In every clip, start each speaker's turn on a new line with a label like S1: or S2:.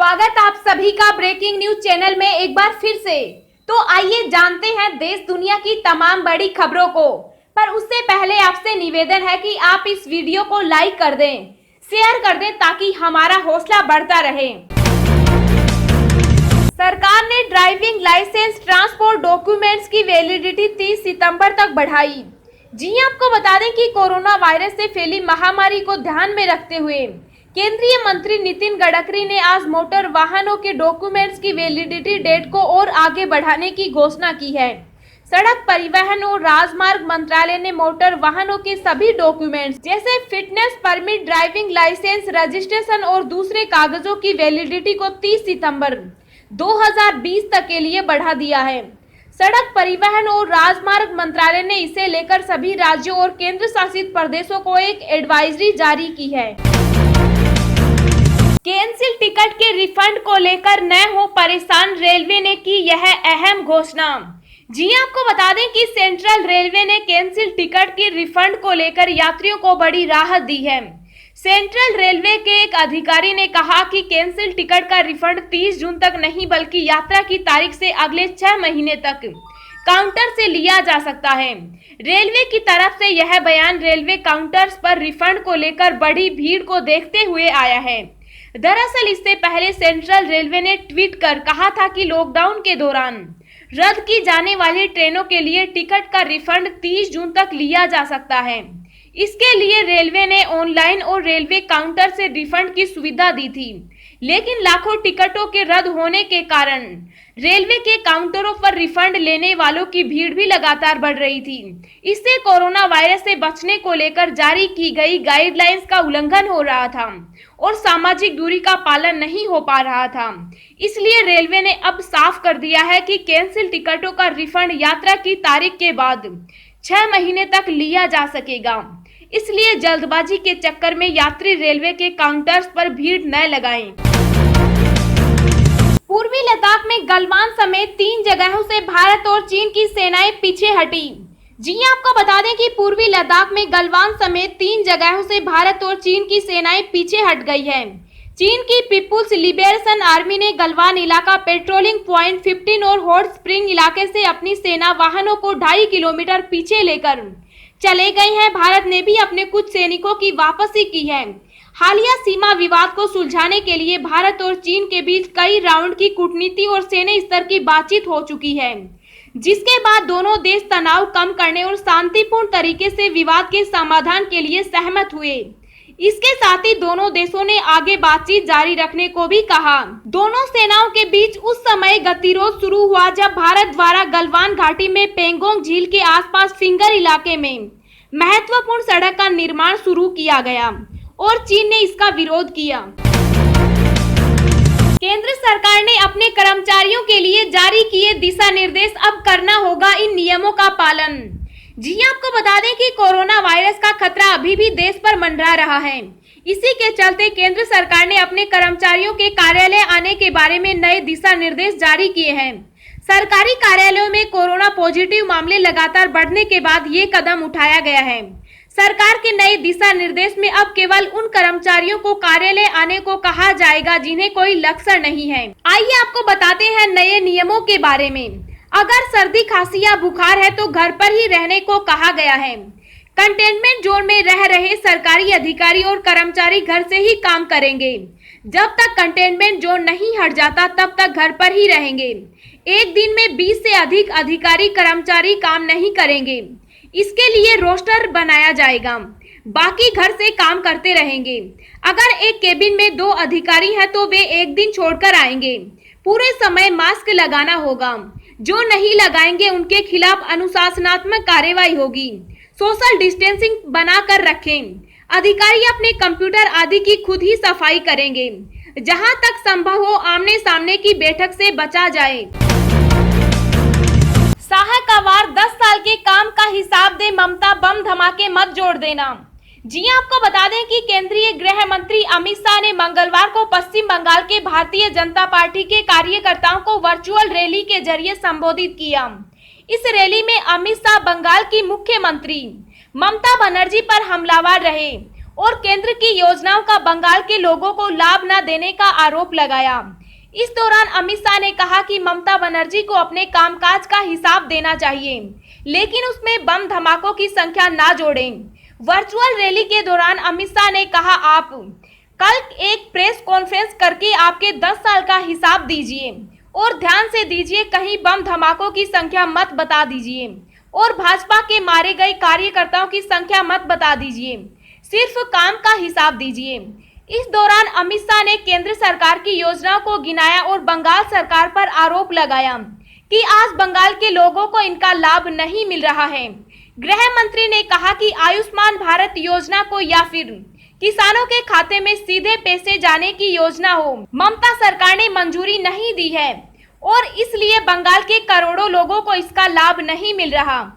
S1: स्वागत आप सभी का ब्रेकिंग न्यूज चैनल में एक बार फिर से। तो आइए जानते हैं देश दुनिया की तमाम बड़ी खबरों को। पर उससे पहले आपसे निवेदन है कि आप इस वीडियो को लाइक कर दें, शेयर कर दें ताकि हमारा हौसला बढ़ता रहे। सरकार ने ड्राइविंग लाइसेंस ट्रांसपोर्ट डॉक्यूमेंट्स की वैलिडिटी 30 सितंबर तक बढ़ाई। जी आपको बता दें कि कोरोना वायरस से फैली महामारी को ध्यान में रखते हुए केंद्रीय मंत्री नितिन गडकरी ने आज मोटर वाहनों के डॉक्यूमेंट्स की वैलिडिटी डेट को और आगे बढ़ाने की घोषणा की है। सड़क परिवहन और राजमार्ग मंत्रालय ने मोटर वाहनों के सभी डॉक्यूमेंट्स जैसे fitness permit, driving licence, registration और दूसरे कागजों की वैलिडिटी को 30 सितंबर 2020 तक के लिए बढ़ा दिया है। सड़क परिवहन और राजमार्ग मंत्रालय ने इसे लेकर सभी राज्यों और केंद्र शासित प्रदेशों को एक एडवाइजरी जारी की है। कैंसिल टिकट के रिफंड को लेकर न हो परेशान, रेलवे ने की यह अहम घोषणा। जी आपको बता दें कि सेंट्रल रेलवे ने कैंसिल टिकट के रिफंड को लेकर यात्रियों को बड़ी राहत दी है। सेंट्रल रेलवे के एक अधिकारी ने कहा कि कैंसिल टिकट का रिफंड 30 जून तक नहीं बल्कि यात्रा की तारीख से अगले 6 महीने तक काउंटर से लिया जा सकता है। रेलवे की तरफ से यह बयान रेलवे काउंटर्स पर रिफंड को लेकर बढ़ी भीड़ को देखते हुए आया है। दरअसल इससे पहले सेंट्रल रेलवे ने ट्वीट कर कहा था कि लॉकडाउन के दौरान रद्द की जाने वाली ट्रेनों के लिए टिकट का रिफंड 30 जून तक लिया जा सकता है। इसके लिए रेलवे ने ऑनलाइन और रेलवे काउंटर से रिफंड की सुविधा दी थी, लेकिन लाखों टिकटों के रद्द होने के कारण रेलवे के काउंटरों पर रिफंड लेने वालों की भीड़ भी लगातार बढ़ रही थी। इससे कोरोना वायरस से बचने को लेकर जारी की गई गाइडलाइंस का उल्लंघन हो रहा था और सामाजिक दूरी का पालन नहीं हो पा रहा था। इसलिए रेलवे ने अब साफ कर दिया है कि कैंसिल टिकटों का रिफंड यात्रा की तारीख के बाद 6 महीने तक लिया जा सकेगा। इसलिए जल्दबाजी के चक्कर में यात्री रेलवे के काउंटर्स पर भीड़ न लगाएं। पूर्वी लद्दाख में गलवान समेत 3 जगहों से भारत और चीन की सेनाएं पीछे हटी। जी आपको बता दें कि पूर्वी लद्दाख में गलवान समेत 3 जगहों से भारत और चीन की सेनाएं पीछे हट गई हैं। चीन की पीपुल्स लिबरेशन आर्मी ने गलवान इलाका, पेट्रोलिंग पॉइंट 15 और हॉट स्प्रिंग इलाके से अपनी सेना वाहनों को 2.5 किलोमीटर पीछे लेकर चले गए हैं। भारत ने भी अपने कुछ सैनिकों की वापसी की है। हालिया सीमा विवाद को सुलझाने के लिए भारत और चीन के बीच कई राउंड की कूटनीति और सैन्य स्तर की बातचीत हो चुकी है, जिसके बाद दोनों देश तनाव कम करने और शांतिपूर्ण तरीके से विवाद के समाधान के लिए सहमत हुए। इसके साथ ही दोनों देशों ने आगे बातचीत जारी रखने को भी कहा। दोनों सेनाओं के बीच उस समय गतिरोध शुरू हुआ जब भारत द्वारा गलवान घाटी में पेंगोंग झील के आसपास फिंगर इलाके में महत्वपूर्ण सड़क का निर्माण शुरू किया गया और चीन ने इसका विरोध किया। केंद्र सरकार ने अपने कर्मचारियों के लिए जारी किए दिशा निर्देश, अब करना होगा इन नियमों का पालन। जी आपको बता दें कि कोरोना वायरस का खतरा अभी भी देश पर मंडरा रहा है। इसी के चलते केंद्र सरकार ने अपने कर्मचारियों के कार्यालय आने के बारे में नए दिशा निर्देश जारी किए हैं। सरकारी कार्यालयों में कोरोना पॉजिटिव मामले लगातार बढ़ने के बाद ये कदम उठाया गया है। सरकार के नए दिशा निर्देश में अब केवल उन कर्मचारियों को कार्यालय आने को कहा जाएगा जिन्हें कोई लक्षण नहीं है। आइए आपको बताते हैं नए नियमों के बारे में। अगर सर्दी, खांसी या बुखार है तो घर पर ही रहने को कहा गया है। कंटेनमेंट जोन में रह रहे सरकारी अधिकारी और कर्मचारी घर से ही काम करेंगे। जब तक कंटेनमेंट जोन नहीं हट जाता तब तक घर पर ही रहेंगे। एक दिन में 20 से अधिक अधिकारी कर्मचारी काम नहीं करेंगे। इसके लिए रोस्टर बनाया जाएगा, बाकी घर से काम करते रहेंगे। अगर एक केबिन में 2 अधिकारी हैं तो वे एक दिन छोड़कर आएंगे। पूरे समय मास्क लगाना होगा। जो नहीं लगाएंगे उनके खिलाफ अनुशासनात्मक कार्रवाई होगी। सोशल डिस्टेंसिंग बनाकर रखें। अधिकारी अपने कंप्यूटर आदि की खुद ही सफाई करेंगे। जहां तक संभव हो आमने सामने की बैठक से बचा जाए। शाह का वार, 10 साल के काम का हिसाब दे ममता, बम धमाके मत जोड़ देना। जी आपको बता दें कि केंद्रीय गृह मंत्री अमित शाह ने मंगलवार को पश्चिम बंगाल के भारतीय जनता पार्टी के कार्यकर्ताओं को वर्चुअल रैली के जरिए संबोधित किया। इस रैली में अमित शाह बंगाल की मुख्यमंत्री ममता बनर्जी पर हमलावर रहे। और केंद्र की योजनाओं का बंगाल के लोगों को लाभ न देने का आरोप लगाया। इस दौरान अमित शाह ने कहा कि ममता बनर्जी को अपने कामकाज का हिसाब देना चाहिए, लेकिन उसमें बम धमाकों की संख्या ना जोड़ें। वर्चुअल रैली के दौरान अमित शाह ने कहा, आप कल एक प्रेस कॉन्फ्रेंस करके आपके 10 साल का हिसाब दीजिए और ध्यान से दीजिए, कहीं बम धमाकों की संख्या मत बता दीजिए और भाजपा के मारे गए कार्यकर्ताओं की संख्या मत बता दीजिए, सिर्फ काम का हिसाब दीजिए। इस दौरान अमित शाह ने केंद्र सरकार की योजनाओं को गिनाया और बंगाल सरकार पर आरोप लगाया कि आज बंगाल के लोगों को इनका लाभ नहीं मिल रहा है। गृह मंत्री ने कहा कि आयुष्मान भारत योजना को या फिर किसानों के खाते में सीधे पैसे जाने की योजना हो, ममता सरकार ने मंजूरी नहीं दी है और इसलिए बंगाल के करोड़ों लोगों को इसका लाभ नहीं मिल रहा।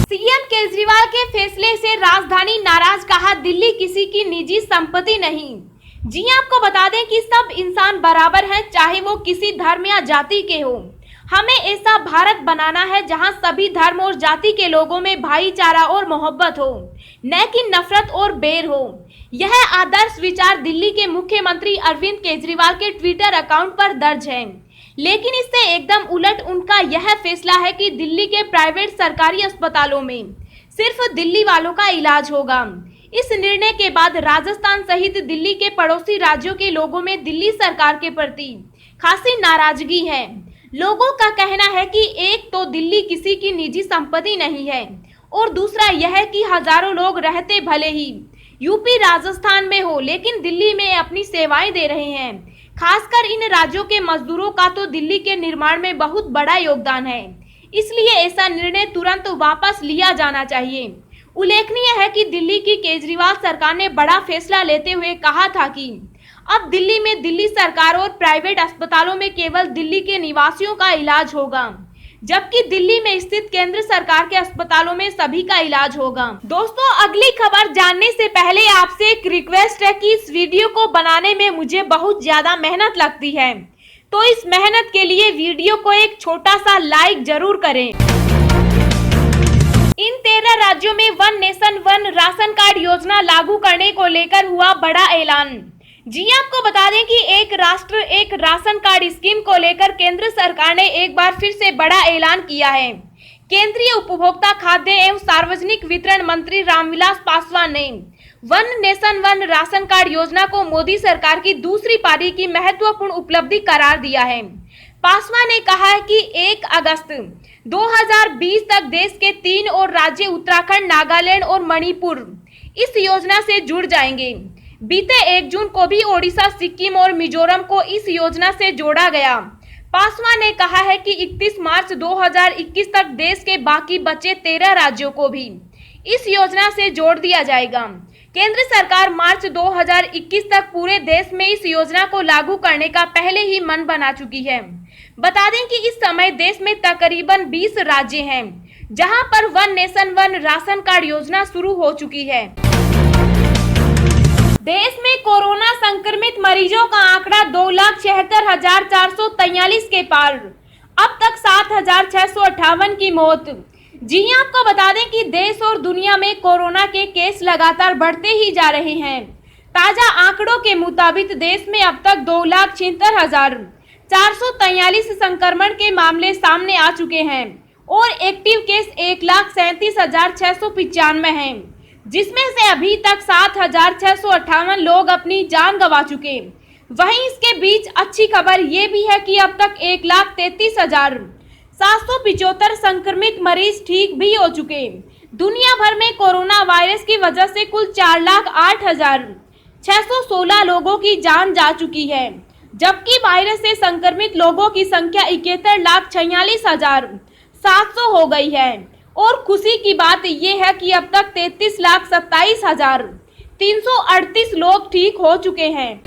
S1: सीएम केजरीवाल के फैसले से राजधानी नाराज, कहा दिल्ली किसी की निजी संपत्ति नहीं। जी आपको बता दें कि सब इंसान बराबर हैं, चाहे वो किसी धर्म या जाति के हो। हमें ऐसा भारत बनाना है जहां सभी धर्म और जाति के लोगों में भाईचारा और मोहब्बत हो, न कि नफरत और बैर हो। यह आदर्श विचार दिल्ली के मुख्यमंत्री अरविंद केजरीवाल के ट्विटर अकाउंट पर दर्ज है, लेकिन इससे एकदम उलट उनका यह फैसला है कि दिल्ली के प्राइवेट सरकारी अस्पतालों में सिर्फ दिल्ली वालों का इलाज होगा। इस निर्णय के बाद राजस्थान सहित दिल्ली के पड़ोसी राज्यों के लोगों में दिल्ली सरकार के प्रति खासी नाराजगी है। लोगों का कहना है कि एक तो दिल्ली किसी की निजी संपत्ति नहीं है और दूसरा यह कि हजारों लोग रहते भले ही यूपी राजस्थान में हो, लेकिन दिल्ली में अपनी सेवाएं दे रहे हैं। खासकर इन राज्यों के मजदूरों का तो दिल्ली के निर्माण में बहुत बड़ा योगदान है, इसलिए ऐसा निर्णय तुरंत वापस लिया जाना चाहिए। उल्लेखनीय है कि दिल्ली की केजरीवाल सरकार ने बड़ा फैसला लेते हुए कहा था कि अब दिल्ली में दिल्ली सरकार और प्राइवेट अस्पतालों में केवल दिल्ली के निवासियों का इलाज होगा, जबकि दिल्ली में स्थित केंद्र सरकार के अस्पतालों में सभी का इलाज होगा। दोस्तों, अगली खबर जानने से पहले आपसे एक रिक्वेस्ट है कि इस वीडियो को बनाने में मुझे बहुत ज्यादा मेहनत लगती है, तो इस मेहनत के लिए वीडियो को एक छोटा सा लाइक जरूर करें। इन 13 राज्यों में one nation one ration card योजना लागू करने को लेकर हुआ बड़ा ऐलान। जी आपको बता दें कि एक राष्ट्र एक राशन कार्ड स्कीम को लेकर केंद्र सरकार ने एक बार फिर से बड़ा ऐलान किया है। केंद्रीय उपभोक्ता खाद्य एवं सार्वजनिक वितरण मंत्री रामविलास पासवान ने one nation one ration card योजना को मोदी सरकार की दूसरी पारी की महत्वपूर्ण उपलब्धि करार दिया है। पासवान ने कहा है कि 1 अगस्त 2020 तक देश के 3 और राज्य उत्तराखंड, नागालैंड और मणिपुर इस योजना से जुड़ जाएंगे। बीते 1 जून को भी ओडिशा, सिक्किम और मिजोरम को इस योजना से जोड़ा गया। पासवान ने कहा है कि 31 मार्च 2021 तक देश के बाकी बचे 13 राज्यों को भी इस योजना से जोड़ दिया जाएगा। केंद्र सरकार मार्च 2021 तक पूरे देश में इस योजना को लागू करने का पहले ही मन बना चुकी है। बता दें कि इस समय देश में तकरीबन 20 राज्य हैं, जहां पर one nation one ration card योजना शुरू हो चुकी है। देश में कोरोना संक्रमित मरीजों का आंकड़ा 2,76,443 के पार। अब तक 7,658 की मौत। जी आपको बता दें कि देश और दुनिया में कोरोना के केस लगातार बढ़ते ही जा रहे हैं। ताजा आंकड़ों के मुताबिक देश में अब तक 2,76,443 संक्रमण के मामले सामने आ चुके हैं और एक्टिव केस 1,37,695 हैं, जिसमें से अभी तक 7,658 लोग अपनी जान गंवा चुके। वहीं इसके बीच अच्छी खबर ये भी है कि अब तक 1,33,775 संक्रमित मरीज ठीक भी हो चुके। दुनिया भर में कोरोना वायरस की वजह से कुल 4,08,616 लोगों की जान जा चुकी है, जबकि वायरस से संक्रमित लोगों की संख्या 71,46,700 हो गई है। और खुशी की बात यह है कि अब तक 33,27,338 लोग ठीक हो चुके हैं।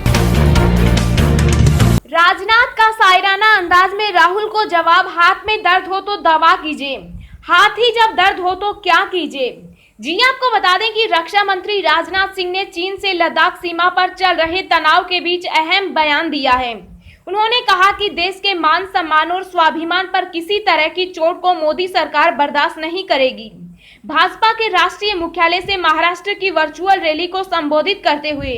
S1: राजनाथ का शायराना अंदाज में राहुल को जवाब, हाथ में दर्द हो तो दवा कीजिए, हाथ ही जब दर्द हो तो क्या कीजिए। जी आपको बता दें कि रक्षा मंत्री राजनाथ सिंह ने चीन से लद्दाख सीमा पर चल रहे तनाव के बीच अहम बयान दिया है। उन्होंने कहा कि देश के मान सम्मान और स्वाभिमान पर किसी तरह की चोट को मोदी सरकार बर्दाश्त नहीं करेगी। भाजपा के राष्ट्रीय मुख्यालय से महाराष्ट्र की वर्चुअल रैली को संबोधित करते हुए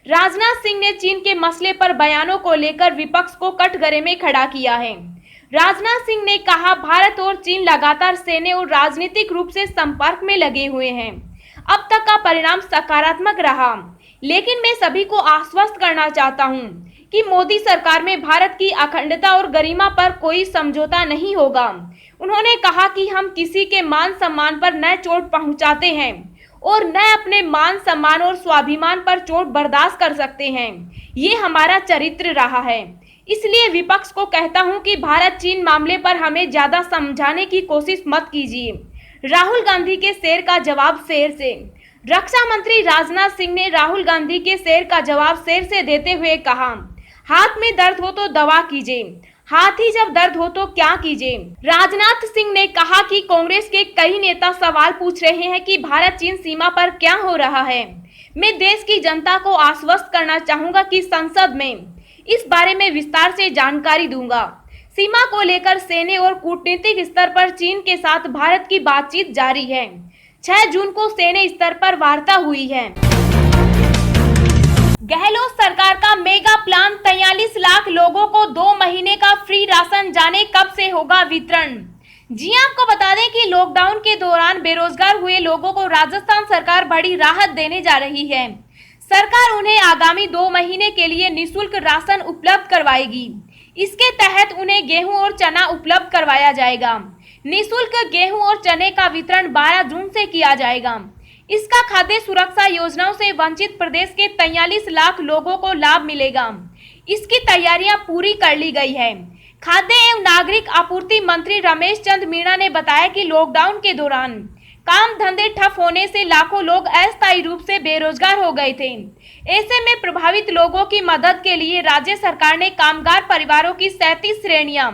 S1: राजनाथ सिंह ने चीन के मसले पर बयानों को लेकर विपक्ष को कटघरे में खड़ा किया है। राजनाथ सिंह ने कहा, भारत और चीन लगातार सैन्य और राजनीतिक रूप से संपर्क में लगे हुए हैं। अब तक का परिणाम सकारात्मक रहा, लेकिन मैं सभी को आश्वस्त करना चाहता हूं कि मोदी सरकार में भारत की अखंडता और गरिमा पर कोई समझौता नहीं होगा। उन्होंने कहा कि हम किसी के मान सम्मान पर न चोट पहुंचाते हैं और न अपने मान सम्मान और स्वाभिमान पर चोट बर्दाश्त कर सकते हैं। ये हमारा चरित्र रहा है। इसलिए विपक्ष को कहता हूं कि भारत चीन मामले पर हमें ज्यादा समझाने की कोशिश मत कीजिए। राहुल गांधी के शेर का जवाब शेर से। रक्षा मंत्री राजनाथ सिंह ने राहुल गांधी के शेर का जवाब शेर से देते हुए कहा, हाथ में दर्द हो तो दवा कीजिए, हाथ ही जब दर्द हो तो क्या कीजिए। राजनाथ सिंह ने कहा कि कांग्रेस के कई नेता सवाल पूछ रहे हैं कि भारत चीन सीमा पर क्या हो रहा है। मैं देश की जनता को आश्वस्त करना चाहूंगा कि संसद में इस बारे में विस्तार से जानकारी दूंगा। सीमा को लेकर सैन्य और कूटनीतिक स्तर पर चीन के साथ भारत की बातचीत जारी है। 6 जून को सैन्य स्तर पर वार्ता हुई है। गहलोत सरकार का मेगा प्लान 43 लाख लोगों को 2 महीने का फ्री राशन, जाने कब से होगा वितरण। जी आपको बता दें कि लॉकडाउन के दौरान बेरोजगार हुए लोगों को राजस्थान सरकार बड़ी राहत देने जा रही है। सरकार उन्हें आगामी 2 महीने के लिए निःशुल्क राशन उपलब्ध करवाएगी। इसके तहत उन्हें गेहूं और चना उपलब्ध करवाया जाएगा। निःशुल्क गेहूं और चने का वितरण 12 जून से किया जाएगा। इसका खाद्य सुरक्षा योजनाओं से वंचित प्रदेश के 43 लाख लोगों को लाभ मिलेगा। इसकी तैयारियां पूरी कर ली गई है। खाद्य एवं नागरिक आपूर्ति मंत्री रमेश चंद मीणा ने बताया कि लॉकडाउन के दौरान काम धंधे ठप होने से लाखों लोग अस्थायी रूप से बेरोजगार हो गए थे। ऐसे में प्रभावित लोगों की मदद के लिए राज्य सरकार ने कामगार परिवारों की 37 श्रेणियां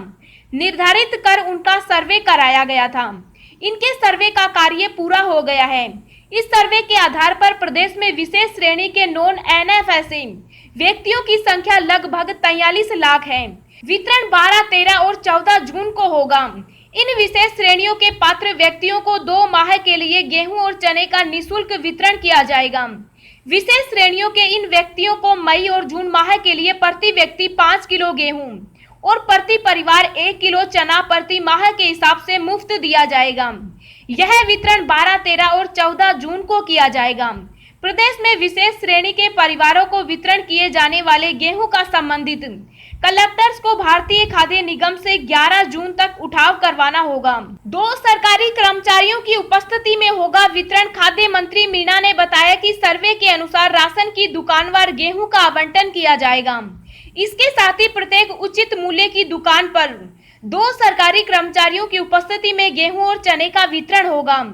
S1: निर्धारित कर उनका सर्वे कराया गया था। इनके सर्वे का कार्य पूरा हो गया है। इस सर्वे के आधार पर प्रदेश में विशेष श्रेणी के नॉन एनएफएसए व्यक्तियों की संख्या लगभग 43 लाख है। वितरण 12, 13 और 14 जून को होगा। इन विशेष श्रेणियों के पात्र व्यक्तियों को 2 माह के लिए गेहूं और चने का निःशुल्क वितरण किया जाएगा। विशेष श्रेणियों के इन व्यक्तियों को मई और जून माह के लिए प्रति व्यक्ति 5 किलो गेहूं और प्रति परिवार 1 किलो चना प्रति माह के हिसाब से मुफ्त दिया जाएगा। यह वितरण 12, 13 और 14 जून को किया जाएगा। प्रदेश में विशेष श्रेणी के परिवारों को वितरण किए जाने वाले गेहूं का संबंधित कलेक्टर्स को भारतीय खाद्य निगम से 11 जून तक उठाव करवाना होगा। 2 सरकारी कर्मचारियों की उपस्थिति में होगा वितरण। खाद्य मंत्री मीणा ने बताया कि सर्वे के अनुसार राशन की दुकानवार गेहूं का आवंटन किया जाएगा। इसके साथ ही प्रत्येक उचित मूल्य की दुकान पर 2 सरकारी कर्मचारियों की उपस्थिति में गेहूं और चने का वितरण होगा।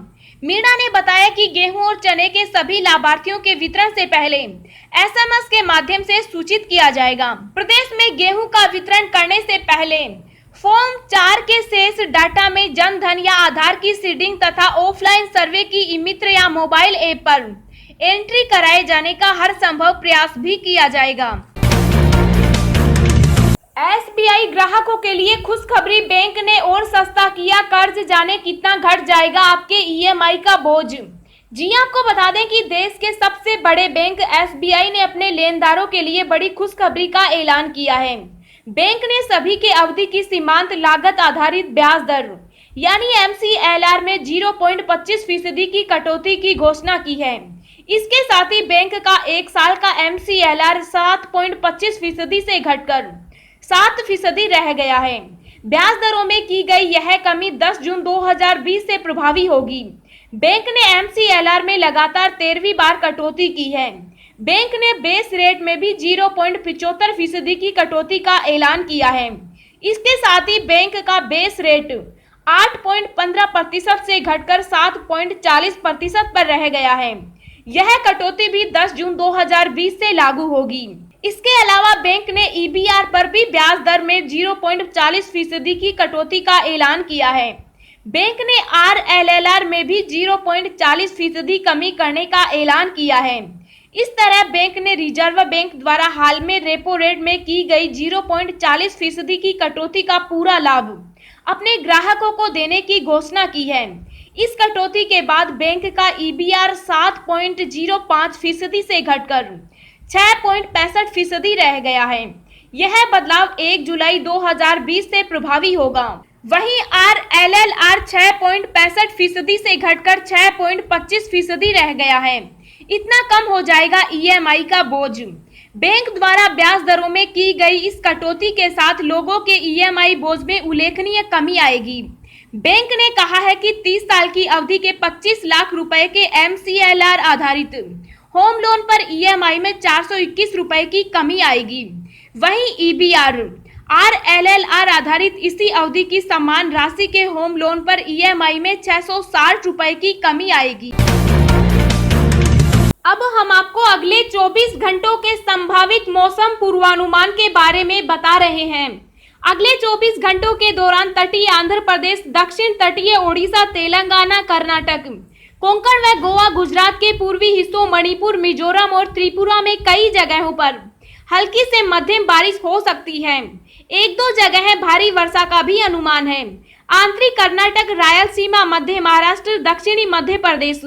S1: मीणा ने बताया कि गेहूं और चने के सभी लाभार्थियों के वितरण से पहले एसएमएस के माध्यम से सूचित किया जाएगा। प्रदेश में गेहूं का वितरण करने से पहले फॉर्म 4 के शेष डाटा में जन धन या आधार की सीडिंग तथा ऑफलाइन सर्वे की ई-मित्र या मोबाइल ऐप पर एंट्री कराए जाने का हर संभव प्रयास भी किया जाएगा। एसबीआई ग्राहकों के लिए खुशखबरी, बैंक ने और सस्ता किया कर्ज, जाने कितना घट जाएगा आपके ईएमआई का बोझ। जी आपको बता दें कि देश के सबसे बड़े बैंक एसबीआई ने अपने लेनदारों के लिए बड़ी खुशखबरी का ऐलान किया है। बैंक ने सभी के अवधि की सीमांत लागत आधारित ब्याज दर यानी MCLR में 0.25% की कटौती की घोषणा की है। इसके साथ ही बैंक का 1 साल का MCLR 7.25% से घटकर 7% रह गया है। ब्याज दरों में की गई यह कमी 10 जून 2020 से प्रभावी होगी। बैंक ने MCLR में लगातार 13वीं बार कटौती की है। बैंक ने बेस रेट में भी 0.75% की कटौती का ऐलान किया है। इसके साथ ही बैंक का बेस रेट 8.15% से घटकर 7.40% पर रह गया है। यह कटौती भी 10 जून 2020 से लागू होगी। इसके अलावा बैंक ने EBR पर भी ब्याज दर में 0.40% की कटौती का ऐलान किया है। बैंक ने RLLR में भी 0.40% कमी करने का ऐलान किया है। इस तरह बैंक ने रिजर्व बैंक द्वारा हाल में रेपो रेट में की गई 0.40% की कटौती का पूरा लाभ अपने ग्राहकों को देने की घोषणा की है। इस कटौती के बाद बैंक का EBR 7.05% से घटकर 6.65% रह गया है। यह बदलाव 1 जुलाई 2020 से प्रभावी होगा। वहीं RLLR 6.65% से घटकर 6.25% रह गया है। इतना कम हो जाएगा EMI का बोझ। बैंक द्वारा ब्याज दरों में की गई इस कटौती के साथ लोगों के EMI बोझ में उल्लेखनीय कमी आएगी। बैंक ने कहा है कि 30 साल की अवधि के 25 लाख रुपए के MCLR आधारित होम लोन पर EMI में 421 रुपए की कमी आएगी। वहीं EBR RLLR आधारित इसी अवधि की समान राशि के होम लोन पर EMI में 660 रुपए की कमी आएगी। अब हम आपको अगले 24 घंटों के संभावित मौसम पूर्वानुमान के बारे में बता रहे हैं। अगले 24 घंटों के दौरान तटीय आंध्र प्रदेश, दक्षिण तटीय ओडिशा, तेलंगाना, कर्नाटक, कोंकण व गोवा, गुजरात के पूर्वी हिस्सों, मणिपुर, मिजोरम और त्रिपुरा में कई जगहों पर हल्की से मध्यम बारिश हो सकती है। एक दो जगह भारी वर्षा का भी अनुमान है। आंतरिक कर्नाटक, रायलसीमा, मध्य महाराष्ट्र, दक्षिणी मध्य प्रदेश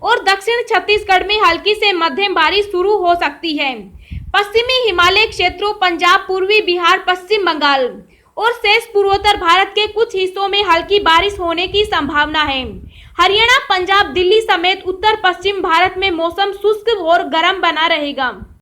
S1: और दक्षिण छत्तीसगढ़ में हल्की से मध्यम बारिश शुरू हो सकती है। पश्चिमी हिमालय क्षेत्रों, पंजाब, पूर्वी बिहार, पश्चिम बंगाल और शेष पूर्वोत्तर भारत के कुछ हिस्सों में हल्की बारिश होने की संभावना है। हरियाणा, पंजाब, दिल्ली समेत उत्तर पश्चिम भारत में मौसम शुष्क और गर्म बना रहेगा।